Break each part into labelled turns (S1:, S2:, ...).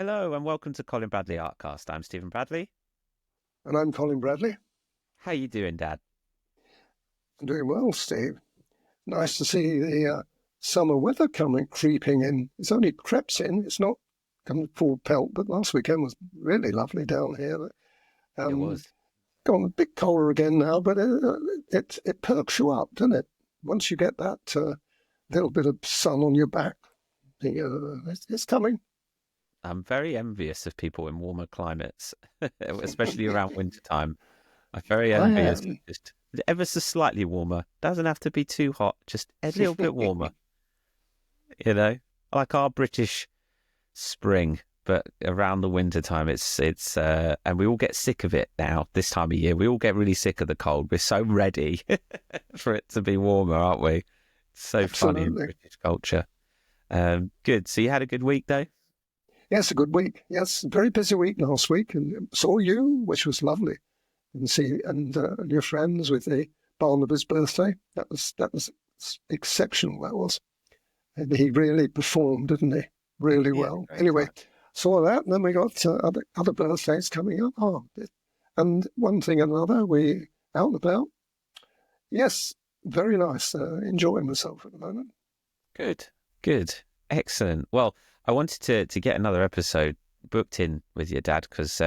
S1: Hello and welcome to Colin Bradley Artcast. I'm Stephen Bradley.
S2: And I'm Colin Bradley.
S1: How you doing, Dad?
S2: I'm doing well, Steve. Nice to see the summer weather creeping in. It's only crept in. It's not come full pelt, but last weekend was really lovely down here.
S1: It
S2: Um,
S1: was.
S2: Gone a bit colder again now, but it perks you up, doesn't it? Once you get that little bit of sun on your back, it's coming.
S1: I'm very envious of people in warmer climates, especially around winter time. I'm very
S2: I
S1: envious of
S2: am.
S1: just ever so slightly warmer. Doesn't have to be too hot, just a little bit warmer, you know? Like our British spring, but around the winter time it's and we all get sick of it now this time of year. We all get really sick of the cold. We're so ready for it to be warmer, aren't we? It's so funny in
S2: Absolutely.
S1: British culture. Good. So you had a good week though?
S2: Yes, a good week. Yes, very busy week last week, and saw you, which was lovely. And your friends with the Barnabas birthday. That was exceptional. That was, and he really performed, didn't he? Really
S1: Yeah,
S2: well.
S1: great
S2: Anyway,
S1: touch.
S2: saw that, and then we got other birthdays coming up. And one thing and another, we out and about. Yes, very nice. Enjoying myself at the moment.
S1: Good, good, excellent. Well, I wanted to get another episode booked in with your dad because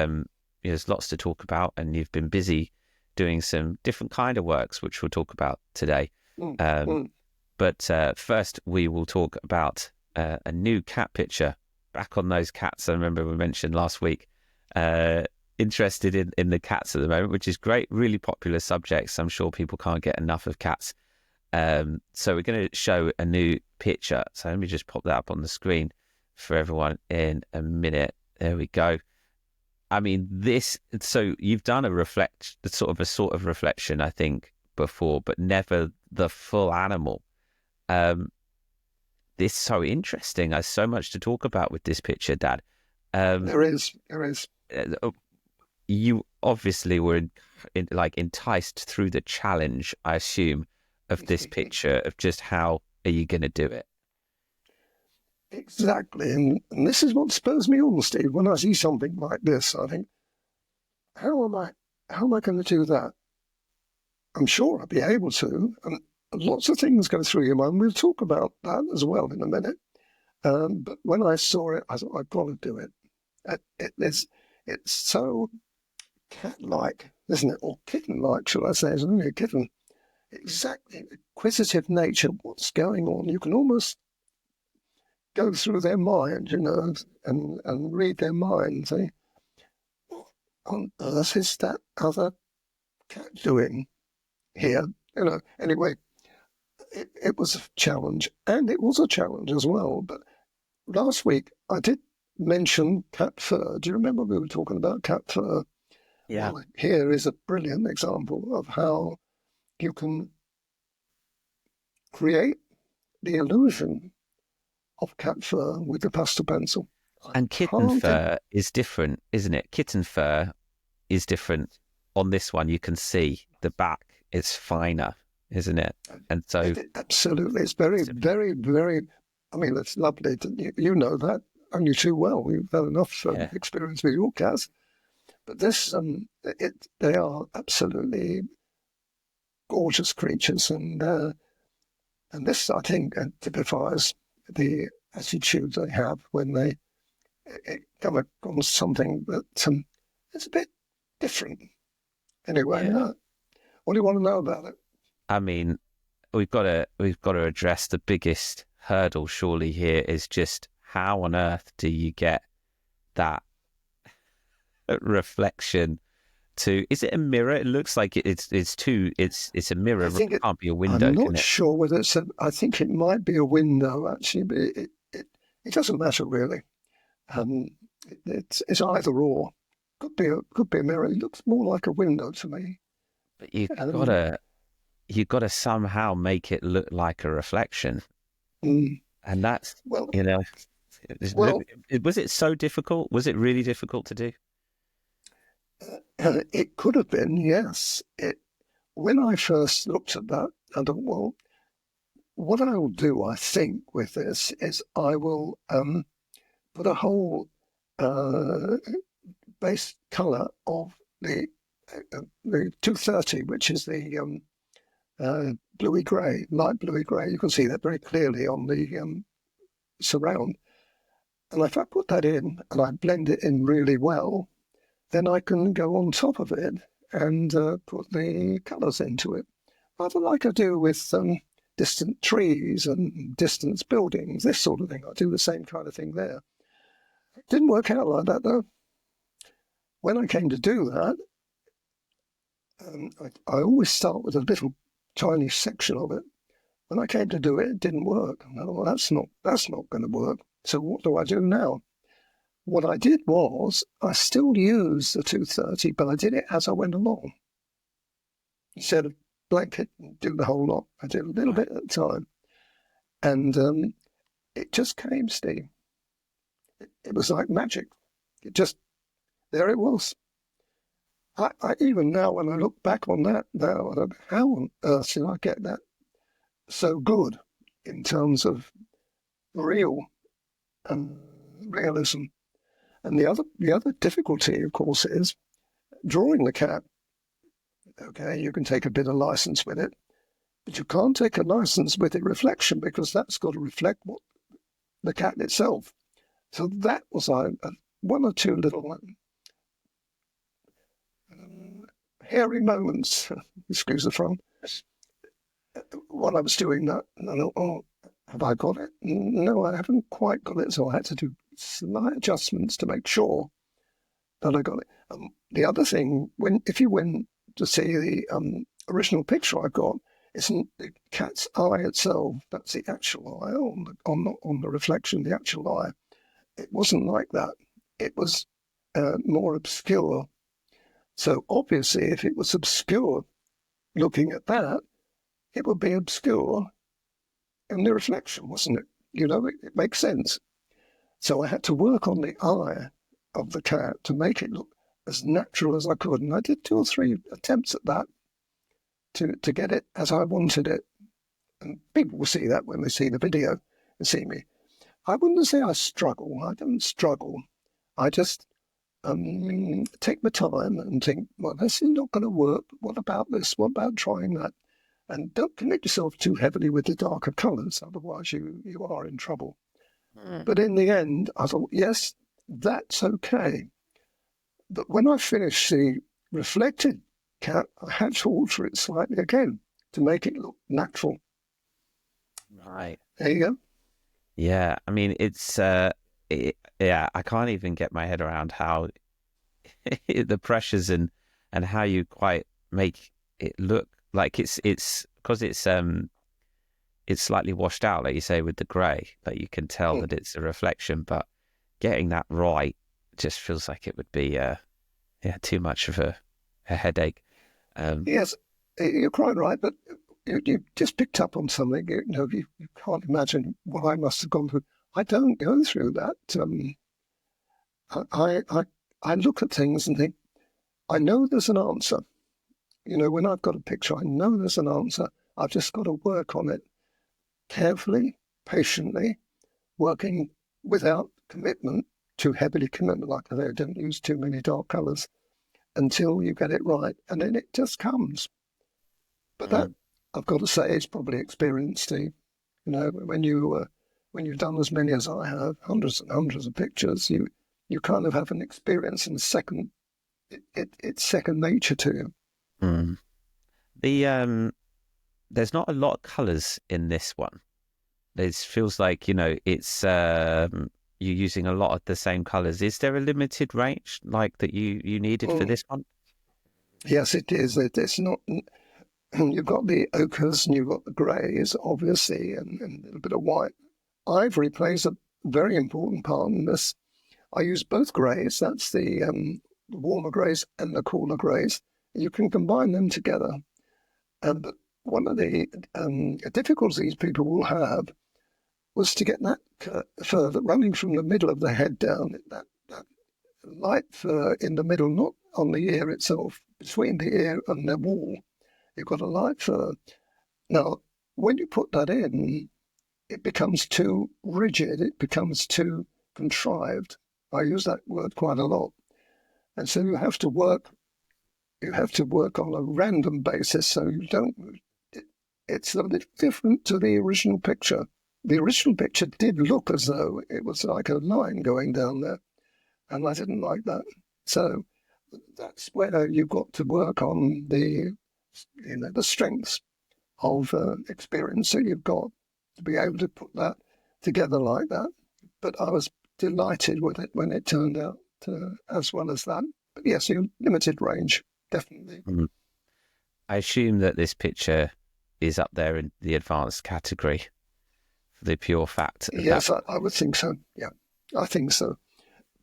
S1: there's lots to talk about, and you've been busy doing some different kind of works, which we'll talk about today.
S2: Mm,
S1: Um,
S2: mm.
S1: but first, we will talk about a new cat picture. Back on those cats, I remember we mentioned last week. Interested in the cats at the moment, which is great. Really popular subjects. I'm sure people can't get enough of cats. So we're going to show a new picture. So let me just pop that up on the screen for everyone in a minute. There we go. I mean, so you've done a sort of reflection, I think, before, but never the full animal. Um, this is so interesting. There's so much to talk about with this picture, Dad. Um,
S2: There is.
S1: uh, you obviously were like enticed through the challenge, I assume, of this picture of just how are you going to do it?
S2: Exactly, and this is what spurs me on, Steve. When I see something like this, I think, how am I, how am I going to do that? I'm sure I'll be able to, and lots of things go through your mind. We'll talk about that as well in a minute. But when I saw it, I thought I've got to do it. It's so cat-like, isn't it, or kitten-like, shall I say? It's only a kitten. Exactly, inquisitive nature. What's going on? You can almost go through their mind, and read their mind. Say, what on earth is that other cat doing here? Anyway, it was a challenge, and it was a challenge as well. But last week I did mention cat fur. Do you remember we were talking about cat fur?
S1: Yeah.
S2: Well, here is a brilliant example of how you can create the illusion of cat fur with the pastel pencil. I
S1: And kitten
S2: can't think.
S1: fur is different, isn't it? Kitten fur is different. On this one, you can see the back is finer, isn't it? And so,
S2: Absolutely, it's very, very, very. I mean, it's lovely. You know that only too well. You've had enough
S1: yeah,
S2: experience with your cats, but they are absolutely gorgeous creatures, and this, I think, typifies the attitude they have when they come across something that is a bit different. Anyway,
S1: yeah.
S2: what do you want to know about it?
S1: I mean, we've got to address the biggest hurdle. Surely here is just how on earth do you get that reflection to? Is it a mirror? It looks like it's a
S2: I
S1: mirror. It
S2: think it.
S1: can't be a
S2: I'm
S1: window, can
S2: not
S1: it?
S2: sure whether it's a. I think it might be a window actually, but it doesn't matter really. Um, it's either or. Could be a mirror. It looks more like a window to me.
S1: But you
S2: Um,
S1: gotta you gotta somehow make it look like a reflection,
S2: mm,
S1: and that's
S2: well,
S1: you know,
S2: well,
S1: was it so difficult? Was it really difficult to do?
S2: it could have been. Yes. When I first looked at that, I thought, well, what I will do, I think, with this is I will put a whole uh, base colour of the 230, which is the bluey grey, light bluey grey. You can see that very clearly on the surround. And if I put that in and I blend it in really well, then I can go on top of it and put the colours into it, rather like I do with distant trees and distant buildings, this sort of thing. I do the same kind of thing there. It didn't work out like that, though. When I came to do that, I always start with a little tiny section of it. When I came to do it, it didn't work. Well, that's not going to work. So what do I do now? What I did was I still used the 230, but I did it as I went along. Instead of blanket and do the whole lot, I did a little bit at a time. And it just came, Steve. It was like magic. There it was. I even now, when I look back on that now, I don't know how on earth did I get that so good in terms of real realism. And the other difficulty, of course, is drawing the cat. Okay, you can take a bit of license with it, but you can't take a license with the reflection, because that's got to reflect what the cat itself. So that was one or two little hairy moments, excuse the fun, while I was doing that. And I thought, oh, have I got it? No, I haven't quite got it. So I had to do slight adjustments to make sure that I got it. The other thing, if you went to see the original picture I got, isn't the cat's eye itself. That's the actual eye on the reflection, the actual eye. It wasn't like that. It was more obscure. So obviously, if it was obscure looking at that, it would be obscure in the reflection, wasn't it? You know, it makes sense. So I had to work on the eye of the cat to make it look as natural as I could. And I did 2 or 3 attempts at that to get it as I wanted it. And people will see that when they see the video and see me. I wouldn't say I struggle. I don't struggle. I just take my time and think, well, this is not going to work. What about this? What about trying that? And don't commit yourself too heavily with the darker colours, otherwise you are in trouble. But in the end, I thought, yes, that's okay. But when I finished the reflected cat, I had to alter it slightly again to make it look natural.
S1: Right.
S2: There you go.
S1: Yeah, I mean, yeah, I can't even get my head around how the pressures and how you quite make it look like it's because it's slightly washed out, like you say, with the grey. Like you can tell that it's a reflection, but getting that right just feels like it would be too much of a headache.
S2: Yes, you're quite right, but you just picked up on something. You can't imagine what I must have gone through. I don't go through that. I look at things and think, I know there's an answer. When I've got a picture, I know there's an answer. I've just got to work on it carefully, patiently, working without commitment, too heavily commitment, like I say, don't use too many dark colours until you get it right, and then it just comes. But that, I've got to say, is probably experience, Steve. When you've done as many as I have, hundreds and hundreds of pictures, you kind of have an experience in second. It's second nature to you.
S1: There's not a lot of colours in this one. It feels like it's you're using a lot of the same colours. Is there a limited range like that you needed for this one?
S2: Yes, it is. It's not. You've got the ochres and you've got the greys, obviously, and a little bit of white. Ivory plays a very important part in this. I use both greys. That's the warmer greys and the cooler greys. You can combine them together. But one of the difficulties people will have was to get that fur running from the middle of the head down, that light fur in the middle, not on the ear itself, between the ear and the wall. You've got a light fur. Now, when you put that in, it becomes too rigid, it becomes too contrived. I use that word quite a lot. And so you have to work on a random basis, so you don't. It's a bit different to the original picture. The original picture did look as though it was like a line going down there, and I didn't like that. So that's where you've got to work on the strengths of experience that you've got to be able to put that together like that. But I was delighted with it when it turned out as well as that. But yes, limited range, definitely.
S1: Mm. I assume that this picture is up there in the advanced category for the pure fact.
S2: Yes, I would think so. Yeah, I think so.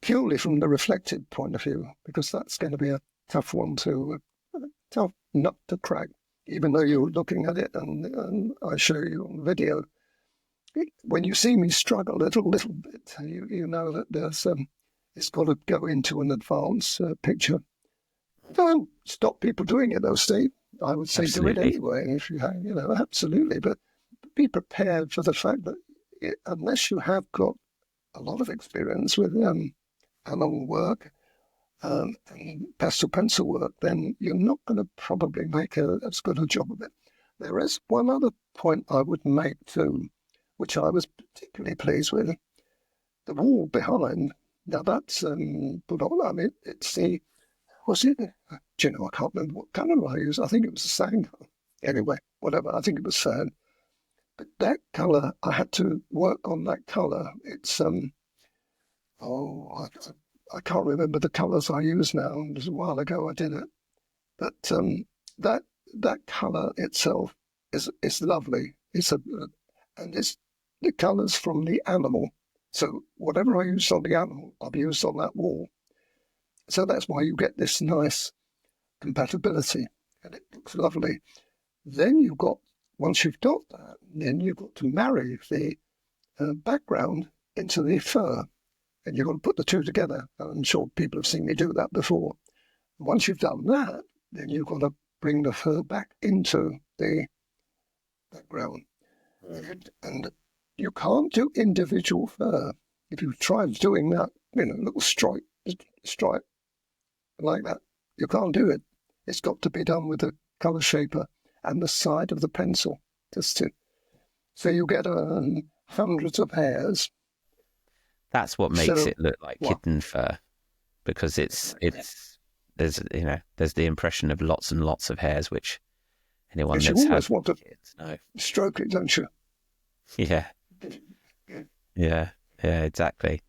S2: Purely from the reflected point of view, because that's going to be a tough tough nut to crack. Even though you're looking at it and I show you on video, when you see me struggle a little bit, you know that there's it's got to go into an advanced picture. Don't stop people doing it though, Steve. I would say
S1: Absolutely.
S2: do it anyway if you have, absolutely. But be prepared for the fact that unless you have got a lot of experience with animal work and pastel pencil work, then you're not going to probably make as good a job of it. There is one other point I would make too, which I was particularly pleased with. The wall behind, now that's put on, I mean, it's the, was it, do you know, I can't remember what colour I used. I think it was the same colour. Anyway, whatever, I think it was sand. But that colour, I had to work on that colour. It's, I can't remember the colours I used now. It was a while ago I did it. But that colour itself is lovely. And it's the colours from the animal. So whatever I used on the animal, I've used on that wall. So that's why you get this nice compatibility, and it looks lovely. Then once you've got that, then you've got to marry the background into the fur, and you've got to put the two together. I'm sure people have seen me do that before. Once you've done that, then you've got to bring the fur back into the background. And you can't do individual fur. If you tried doing that, little stripe like that, you can't do it. It's got to be done with the colour shaper and the side of the pencil. So you get hundreds of hairs.
S1: That's what makes it look like kitten fur, because there's the impression of lots and lots of hairs, which anyone that's
S2: you always want to
S1: kids know.
S2: Stroke it, don't you?
S1: Yeah, exactly.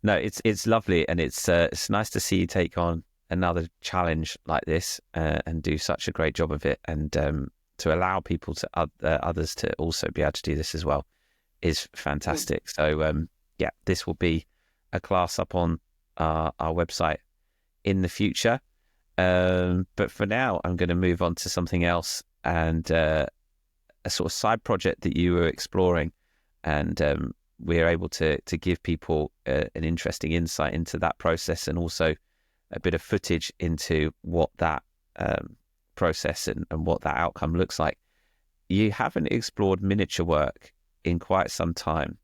S1: No, it's lovely, and it's nice to see you take on another challenge like this and do such a great job of it, and to allow people to others to also be able to do this as well is fantastic. So this will be a class up on our website in the future. But for now, I'm going to move on to something else, and a sort of side project that you were exploring, and we're able to give people an interesting insight into that process, and also a bit of footage into what that process and what that outcome looks like. You haven't explored miniature work in quite some time.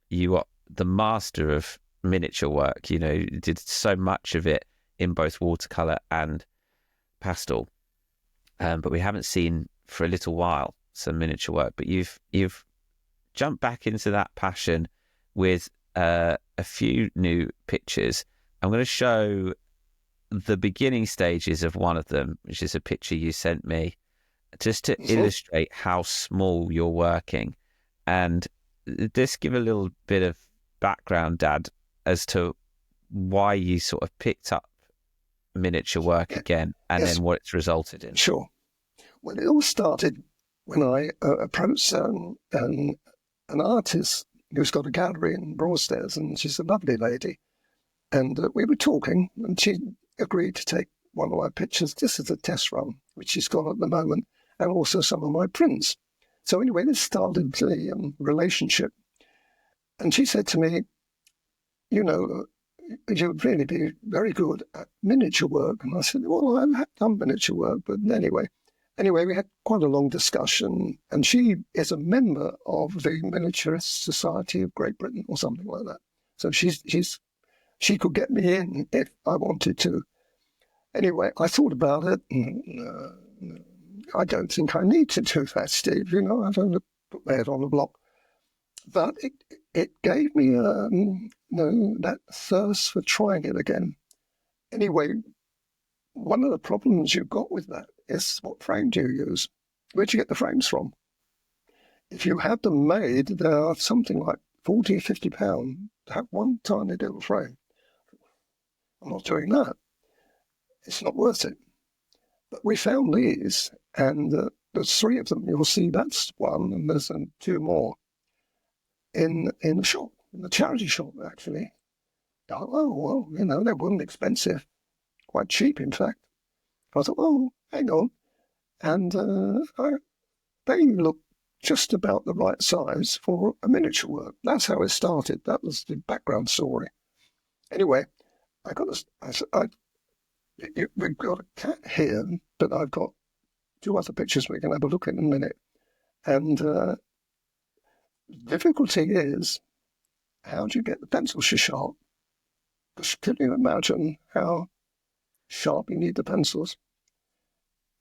S1: You are the master of miniature work. You did so much of it in both watercolor and pastel, but we haven't seen for a little while some miniature work. But you've jumped back into that passion with a few new pictures. I'm going to show the beginning stages of one of them, which is a picture you sent me, just to illustrate how small you're working. And just give a little bit of background, Dad, as to why you sort of picked up miniature work again, and then what it's resulted in.
S2: Sure. Well, it all started when I approached an artist who's got a gallery in Broadstairs, and she's a lovely lady. And we were talking, and she agreed to take one of my pictures just as a test run, which she's got at the moment, and also some of my prints. So anyway, this started the relationship. And she said to me, you'd really be very good at miniature work. And I said, well, I have done miniature work, but anyway, we had quite a long discussion, and she is a member of the Miniaturist Society of Great Britain or something like that. So she could get me in if I wanted to. Anyway, I thought about it. I don't think I need to do that, Steve. I've only put my head on the block. But it gave me that thirst for trying it again. Anyway, one of the problems you've got with that is what frame do you use? Where'd you get the frames from? If you have them made, they are something like 40 or 50 pounds to have one tiny little frame. I'm not doing that. It's not worth it. But we found these, and there's 3 of them. You'll see that's one, and there's 2 more in the shop, in the charity shop, actually. Oh, well, they weren't expensive. Quite cheap, in fact. I thought, oh, hang on. And they look just about the right size for a miniature work. That's how it started. That was the background story. Anyway, we've got a cat here, but I've got 2 other pictures we can have a look at in a minute. And the difficulty is, how do you get the pencils to sharp? Because can you imagine how sharp you need the pencils?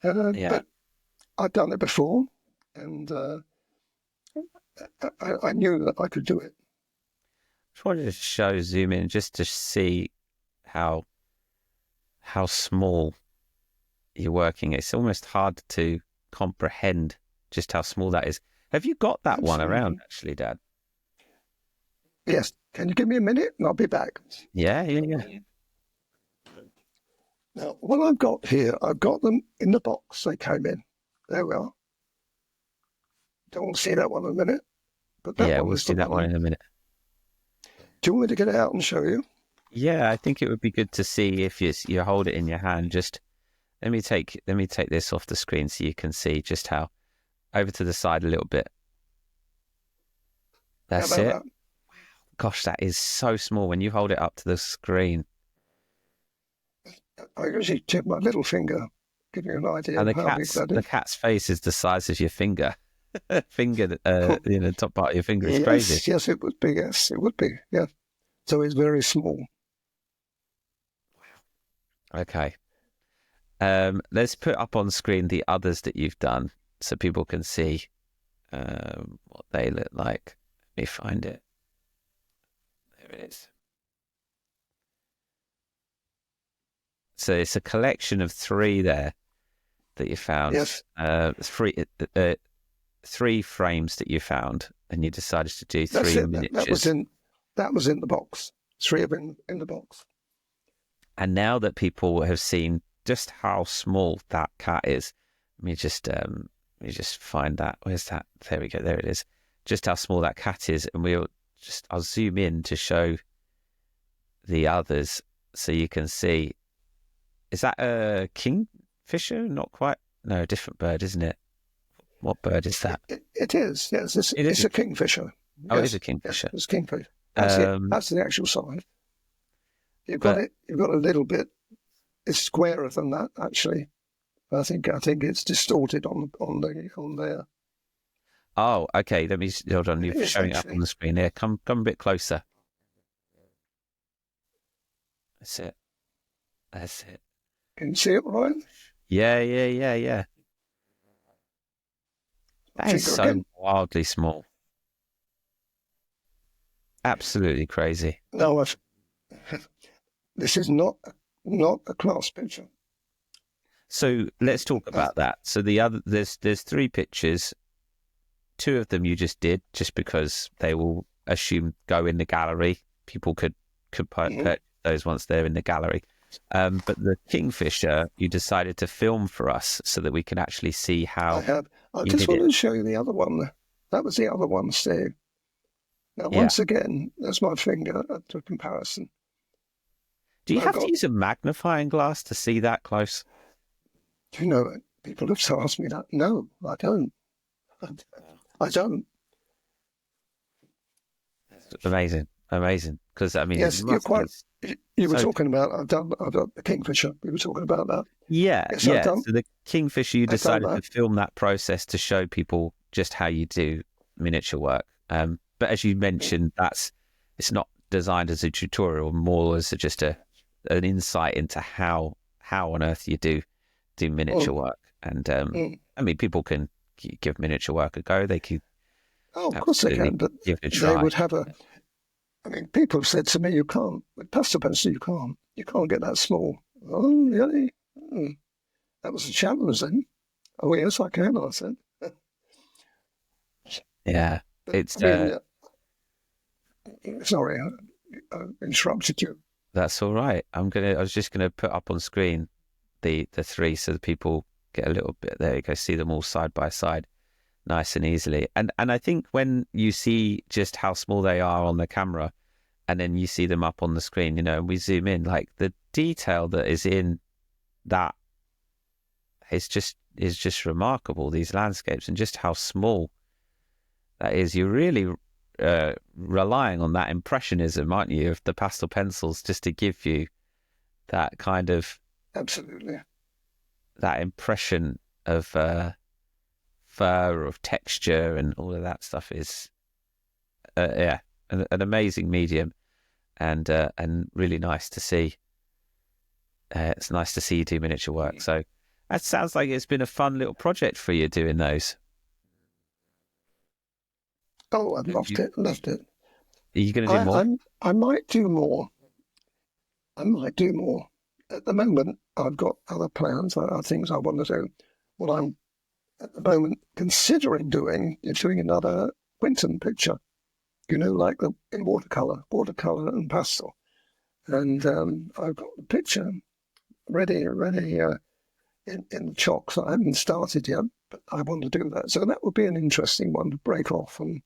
S2: But I've done it before, and I knew that I could do it.
S1: I just wanted to zoom in just to see how small you're working. It's almost hard to comprehend just how small that is. Have you got that one around, actually, Dad?
S2: Yes. Can you give me a minute and I'll be back?
S1: Yeah.
S2: Now, what I've got here, I've got them in the box they came in. There we are. Don't want to see that one in a minute. But
S1: we'll see that one in a minute.
S2: Do you want me to get it out and show you?
S1: Yeah, I think it would be good to see if you hold it in your hand. Just let me take this off the screen so you can see just how over to the side a little bit. That's it.
S2: That?
S1: Gosh, that is so small when you hold it up to the screen.
S2: I usually tip my little finger, give you an idea
S1: And
S2: of how big that is.
S1: The cat's face is the size of your finger. Top part of your finger is crazy.
S2: Yes, it would be. Yes, it would be. Yeah. So it's very small.
S1: Wow. Okay. Let's put up on screen the others that you've done so people can see what they look like. Let me find it. There it is. So it's a collection of 3 there that you found.
S2: Yes.
S1: 3 frames that you found, and you decided to do 3 miniatures.
S2: That was in the box. 3 of them in the box.
S1: And now that people have seen just how small that cat is, let me just find that. Where's that? There we go. There it is. Just how small that cat is, and I'll zoom in to show the others so you can see. Is that a kingfisher? Not quite. No, a different bird, isn't it? What bird is that?
S2: It is. Yes, it's a kingfisher.
S1: Oh, it is a kingfisher.
S2: Yes, it's a kingfisher. That's the actual size. You've got a little bit. It's squarer than that, actually. I think it's distorted on there.
S1: Oh, okay. Let me hold on. You're showing it up on the screen here. Come a bit closer. That's it.
S2: Can you see it, Ryan?
S1: Yeah. That is so wildly small. Absolutely crazy.
S2: No, this is not a class picture.
S1: So let's talk about that. So there's 3 pictures. 2 of them you just did just because they will go in the gallery. People could purchase those once they're in the gallery. But the kingfisher, you decided to film for us so that we can actually see how.
S2: I just wanted to show you the other one. That was the other one, Steve. Now, once again, there's my finger to comparison.
S1: Do you have to use a magnifying glass to see that close?
S2: Do you know, people have asked me that. No, I don't. I don't.
S1: Amazing. Because, I mean...
S2: Yes, you're quite... You were talking about... I've done the kingfisher. We were talking about that.
S1: Yeah. So the kingfisher, you decided to film that process to show people just how you do miniature work. But as you mentioned, designed as a tutorial, more as just an insight into how on earth you do miniature work. And I mean, people can give miniature work a go. They could
S2: of course they can, but
S1: give it a
S2: they
S1: try.
S2: would have a. I mean, people have said to me, "You can't with pastel pencil. You can't get that small." Oh, really? That was a challenge then. Oh, yes, I can. I said.
S1: Yeah,
S2: But,
S1: it's.
S2: I mean, sorry, I interrupted you.
S1: That's all right. I was just gonna put up on screen the three so that people get a little bit. There you go. See them all side by side, nice and easily. And I think when you see just how small they are on the camera, and then you see them up on the screen, and we zoom in, like the detail that is in that is just remarkable. These landscapes and just how small that is. You're really relying on that impressionism, aren't you, of the pastel pencils, just to give you that kind of
S2: Absolutely
S1: that impression of fur, of texture, and all of that stuff is an amazing medium, and really nice to see. It's nice to see you do miniature work. So that sounds like it's been a fun little project for you doing those.
S2: Oh, I've loved it. Loved it.
S1: Are you going to do more?
S2: I might do more. At the moment, I've got other plans, things I want to do. What I'm at the moment considering doing is doing another Quentin picture, like in watercolor and pastel. And I've got the picture ready in the chalks. I haven't started yet, but I want to do that. So that would be an interesting one to break off and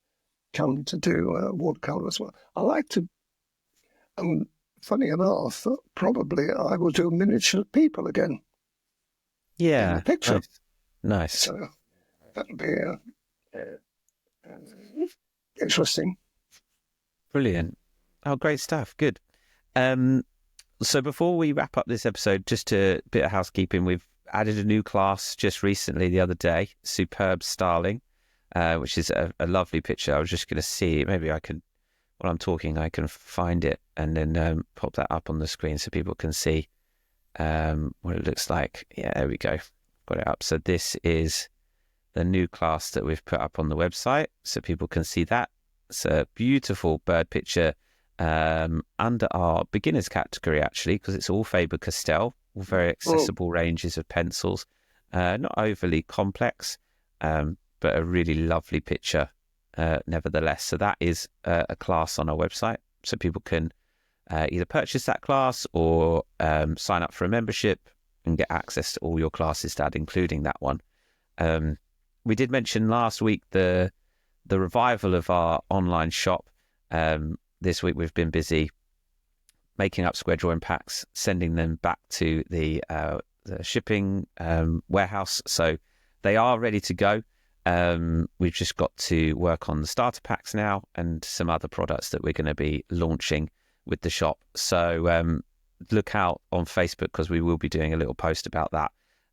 S2: come to do watercolor as well. I like to, funny enough, probably I will do miniature people again.
S1: Yeah,
S2: in the picture.
S1: Nice.
S2: So that would be interesting.
S1: Brilliant. Oh, great stuff. Good. So before we wrap up this episode, just a bit of housekeeping. We've added a new class just recently, the other day, Superb Starling, which is a lovely picture. I was just going to see, maybe I can, while I'm talking, I can find it and then pop that up on the screen so people can see what it looks like. Yeah, there we go. Got it up. So this is the new class that we've put up on the website so people can see that. It's a beautiful bird picture under our beginners category, actually, because it's all Faber-Castell, all very accessible ranges of pencils, not overly complex, but a really lovely picture nevertheless. So that is a class on our website, so people can either purchase that class or sign up for a membership and get access to all your classes, Dad, including that one. We did mention last week the revival of our online shop. This week we've been busy making up square drawing packs, sending them back to the shipping warehouse. So they are ready to go. We've just got to work on the starter packs now and some other products that we're going to be launching with the shop. So look out on Facebook because we will be doing a little post about that.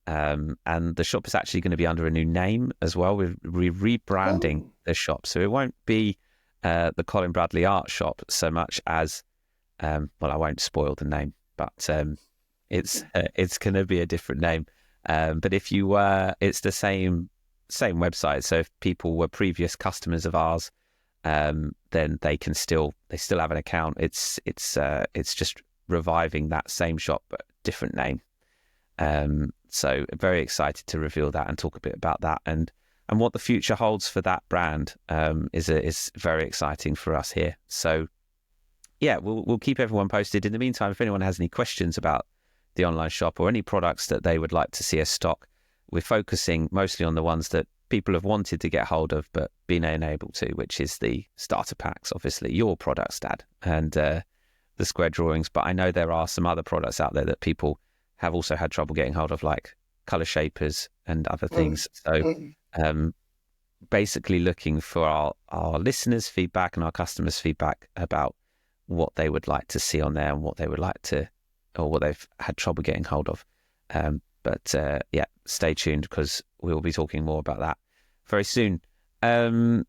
S1: And the shop is actually going to be under a new name as well. We're rebranding the shop. So it won't be the Colin Bradley Art Shop so much as, well, I won't spoil the name, but it's going to be a different name. But if you were, it's the same website. So if people were previous customers of ours, then they still have an account. It's just reviving that same shop, but different name. So very excited to reveal that and talk a bit about that and what the future holds for that brand is very exciting for us here. So yeah, we'll keep everyone posted. In the meantime, if anyone has any questions about the online shop or any products that they would like to see us stock, we're focusing mostly on the ones that people have wanted to get hold of but been unable to, which is the starter packs, obviously your products, Dad, and the square drawings. But I know there are some other products out there that people have also had trouble getting hold of, like color shapers and other things. So basically looking for our listeners' feedback and our customers' feedback about what they would like to see on there and what they would like to, or what they've had trouble getting hold of. But stay tuned because we'll be talking more about that very soon. And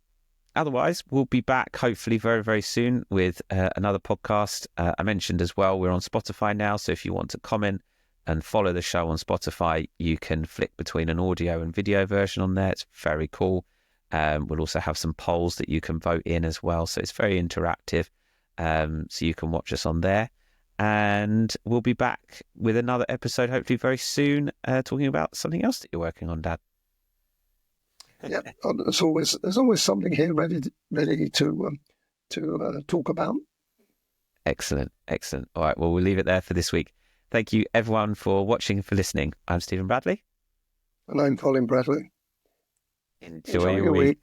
S1: otherwise, we'll be back hopefully very, very soon with another podcast. I mentioned as well, we're on Spotify now. So if you want to comment and follow the show on Spotify, you can flick between an audio and video version on there. It's very cool. We'll also have some polls that you can vote in as well. So it's very interactive. So you can watch us on there. And we'll be back with another episode hopefully very soon, talking about something else that you're working on, Dad.
S2: Yeah, there's always something here ready to talk about.
S1: Excellent. All right, well, we'll leave it there for this week. Thank you, everyone, for watching and for listening. I'm Stephen Bradley.
S2: And I'm Colin Bradley.
S1: Enjoy your week.